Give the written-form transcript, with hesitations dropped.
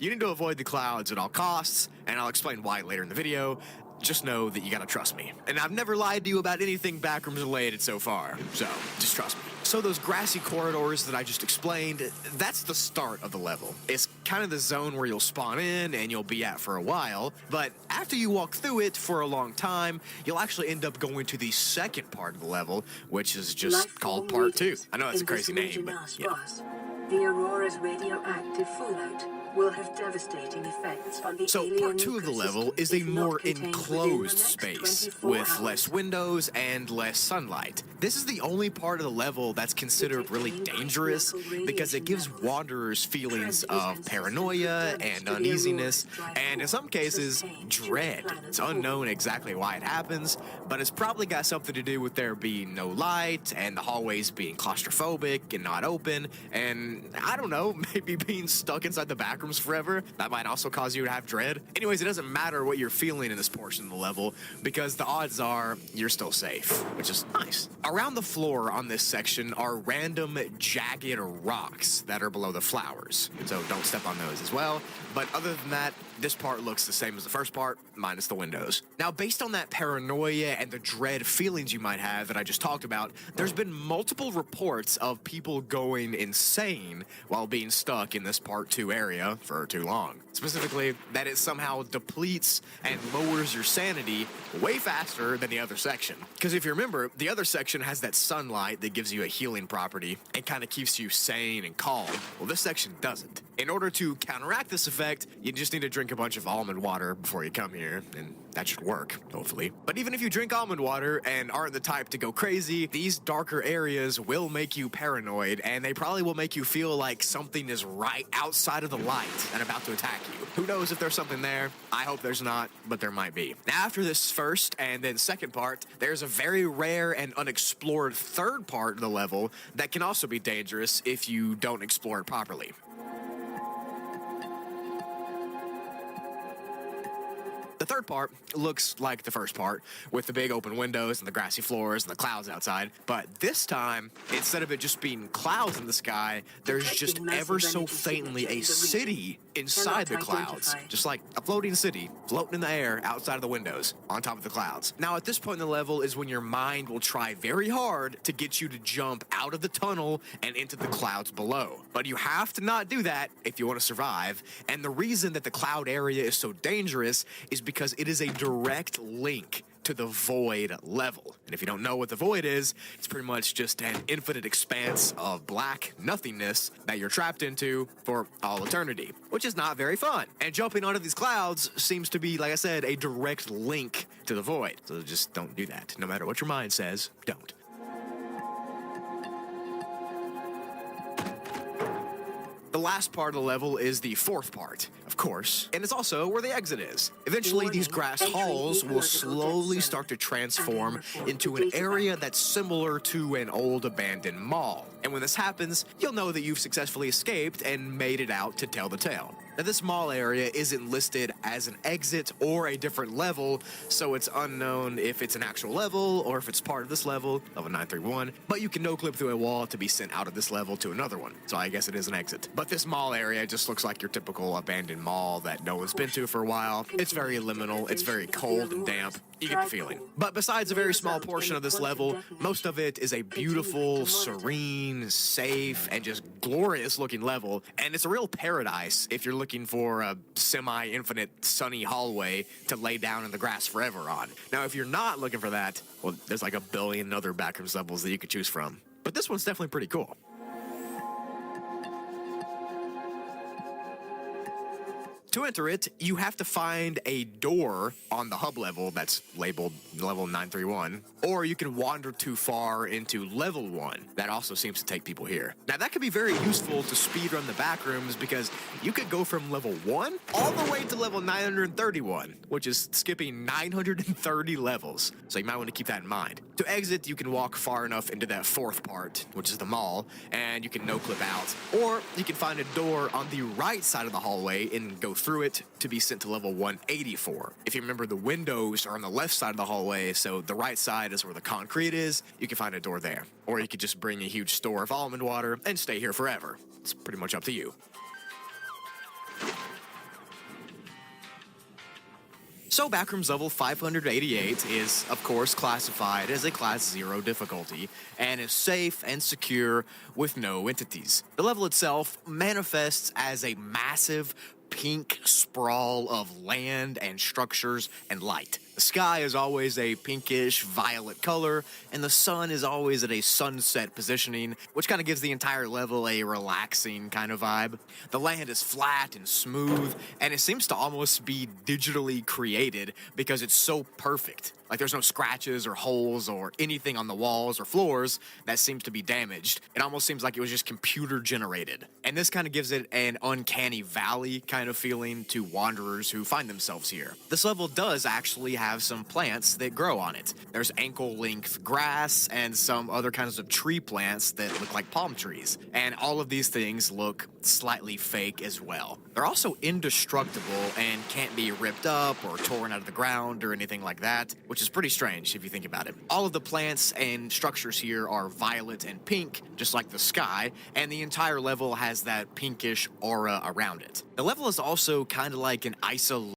You need to avoid the clouds at all costs, and I'll explain why later in the video. Just know that you gotta trust me. And I've never lied to you about anything backrooms related so far, so just trust me. So those grassy corridors that I just explained, that's the start of the level. It's kind of the zone where you'll spawn in and you'll be at for a while, but after you walk through it for a long time, you'll actually end up going to the second part of the level, which is just called Part 2. I know that's a crazy name, but yeah. The Aurora's radioactive fallout will have devastating effects on the So part 2 of the level is a more enclosed space with less windows and less sunlight. This is the only part of the level that's considered really dangerous because it gives wanderers feelings of paranoia and uneasiness, and in some cases, dread. It's unknown exactly why it happens, but it's probably got something to do with there being no light and the hallways being claustrophobic and not open, and I don't know, maybe being stuck inside the back rooms forever. That might also cause you to have dread. Anyways, it doesn't matter what you're feeling in this portion of the level because the odds are you're still safe, which is nice. Around the floor on this section are random jagged rocks that are below the flowers, so don't step on those as well. But other than that, this part looks the same as the first part, minus the windows. Now, based on that paranoia and the dread feelings you might have that I just talked about, there's been multiple reports of people going insane while being stuck in this Part 2 area for too long. Specifically, that it somehow depletes and lowers your sanity way faster than the other section. Because if you remember, the other section has that sunlight that gives you a healing property and kind of keeps you sane and calm. Well, this section doesn't. In order to counteract this effect, you just need to drink a bunch of almond water before you come here, and that should work, hopefully. But even if you drink almond water and aren't the type to go crazy, these darker areas will make you paranoid, and they probably will make you feel like something is right outside of the light and about to attack you. Who knows if there's something there? I hope there's not, but there might be. Now, after this first and then second part, there's a very rare and unexplored third part of the level that can also be dangerous if you don't explore it properly. The third part looks like the first part, with the big open windows and the grassy floors and the clouds outside, but this time, instead of it just being clouds in the sky, there's just ever so faintly a city inside the clouds, just like a floating city, floating in the air outside of the windows, on top of the clouds. Now, at this point in the level is when your mind will try very hard to get you to jump out of the tunnel and into the clouds below. But you have to not do that if you want to survive, and the reason that the cloud area is so dangerous is because it is a direct link to the void level. And if you don't know what the void is, it's pretty much just an infinite expanse of black nothingness that you're trapped into for all eternity, which is not very fun. And jumping onto these clouds seems to be, like I said, a direct link to the void. So just don't do that. No matter what your mind says, don't. The last part of the level is the fourth part, of course, and it's also where the exit is. Eventually, these grass halls will slowly start to transform into an area that's similar to an old abandoned mall. And when this happens, you'll know that you've successfully escaped and made it out to tell the tale. Now, this mall area isn't listed as an exit or a different level, so it's unknown if it's an actual level or if it's part of this level, level 931, but you can no-clip through a wall to be sent out of this level to another one, so I guess it is an exit. But this mall area just looks like your typical abandoned mall that no one's been to for a while. It's very liminal, it's very cold and damp. You get the feeling. But besides a very small portion of this level, most of it is a beautiful, serene, safe, and just glorious looking level, and it's a real paradise if you're looking for a semi-infinite sunny hallway to lay down in the grass forever on. Now, if you're not looking for that, well, there's like a billion other backrooms levels that you could choose from. But this one's definitely pretty cool. To enter it, you have to find a door on the hub level that's labeled level 931, or you can wander too far into level 1. That also seems to take people here. Now, that could be very useful to speedrun the backrooms because you could go from level 1 all the way to level 931, which is skipping 930 levels. So you might want to keep that in mind. To exit, you can walk far enough into that fourth part, which is the mall, and you can no-clip out. Or you can find a door on the right side of the hallway and go through it to be sent to level 184. If you remember, the windows are on the left side of the hallway, so the right side is where the concrete is. You can find a door there. Or you could just bring a huge store of almond water and stay here forever. It's pretty much up to you. So Backrooms level 588 is, of course, classified as a Class 0 difficulty, and is safe and secure with no entities. The level itself manifests as a massive pink sprawl of land and structures and light. The sky is always a pinkish violet color, and the sun is always at a sunset positioning, which kind of gives the entire level a relaxing kind of vibe. The land is flat and smooth, and it seems to almost be digitally created because it's so perfect. Like there's no scratches or holes or anything on the walls or floors that seems to be damaged. It almost seems like it was just computer generated. And this kind of gives it an uncanny valley kind of feeling to wanderers who find themselves here. This level does actually have some plants that grow on it. There's ankle-length grass and some other kinds of tree plants that look like palm trees. And all of these things look slightly fake as well. They're also indestructible and can't be ripped up or torn out of the ground or anything like that, which is pretty strange if you think about it. All of the plants and structures here are violet and pink, just like the sky, and the entire level has that pinkish aura around it. The level is also kind of like an isolation